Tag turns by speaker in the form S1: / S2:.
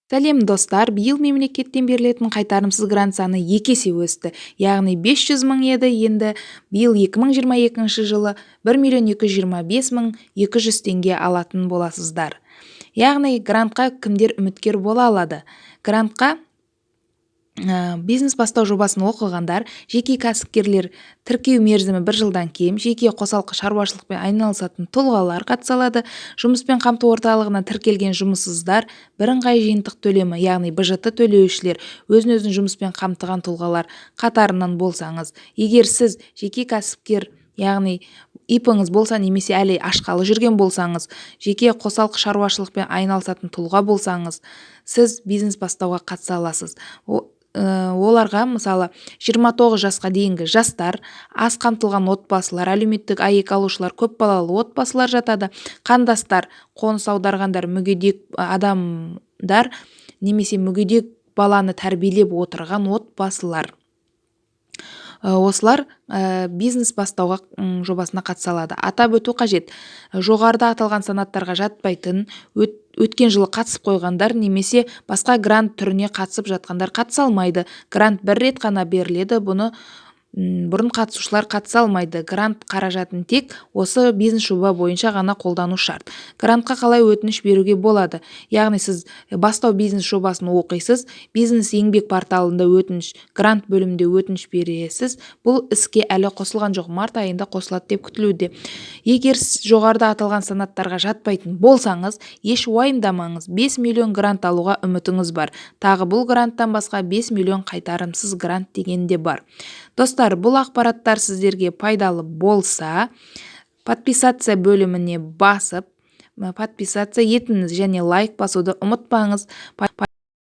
S1: Сәлем достар, биыл мемлекеттен берілетін қайтарымсыз грант саны 2 есе өсті. Яғни 500 мың еді, енді биыл 2022 жылы 1.225.200 теңге алатын боласыздар. Яғни грантқа кімдер үміткер бола алады? Грантқа бизнес бастау жобасын оқығандар, жеке кәсіпкерлер, тіркеу мерзімі 1 жылдан кем, жеке қосалқы шаруашылықпен айналысатын тұлғалар қатыса алады. Жұмыспен қамту орталығына тіркелген жұмыссыздар, бірыңғай жиынтық төлемі, яғни БЖТ төлеушілер, өзін жұмыспен қамтыған тұлғалар қатарынан болсаңыз, егер сіз жеке кәсіпкер, яғни ИП-іңіз болса немесе әлі ашқалы жүрген болсаңыз, жеке қосалқы шаруашылықпен айналысатын тұлға болсаңыз, сіз бизнес бастауға қатыса аласыз. Оларға мысалы 29 жасқа дейінгі жастар, аз қамтылған отбасылар, әлеуметтік айып алушылар, көпбалалы отбасылар жатады. Қандастар, қоныс аударғандар, мүгедек адамдар немесе мүгедек баланы тәрбиелеп отырған отбасылар. Осылар бизнес бастауға жобасына қатыса алады. Атап өту қажет, жоғарыда аталған санаттарға жатпайтын, өткен жылы қатысып қойғандар немесе басқа грант түріне қатысып жатқандар қатыса алмайды. Грант бір рет қана беріледі, бұны бұрын қатысушылар қатыса алмайды. Грант қаражатын тек осы бизнес жоба бойынша ғана қолдану шарт. Грантқа қалай өтініш беруге болады? Яғни сіз бастау бизнес жобасын оқисыз, бизнес еңбек порталында өтініш, грант бөлімінде өтініш бересіз. Бұл іске әлі қосылған жоқ, март айында қосылады деп күтілуде. Егер жоғарыда аталған санаттарға жатпайтын болсаңыз, еш уайымдамаңыз, 5 миллион грант алуға үмітіңіз бар. Тағы бұл гранттан басқа 5 миллион қайтарымсыз грант деген де бар. Достар, бұл ақпараттар сіздерге пайдалы болса, подписация бөліміне басып, подписация етіңіз және лайк басуды ұмытпаңыз.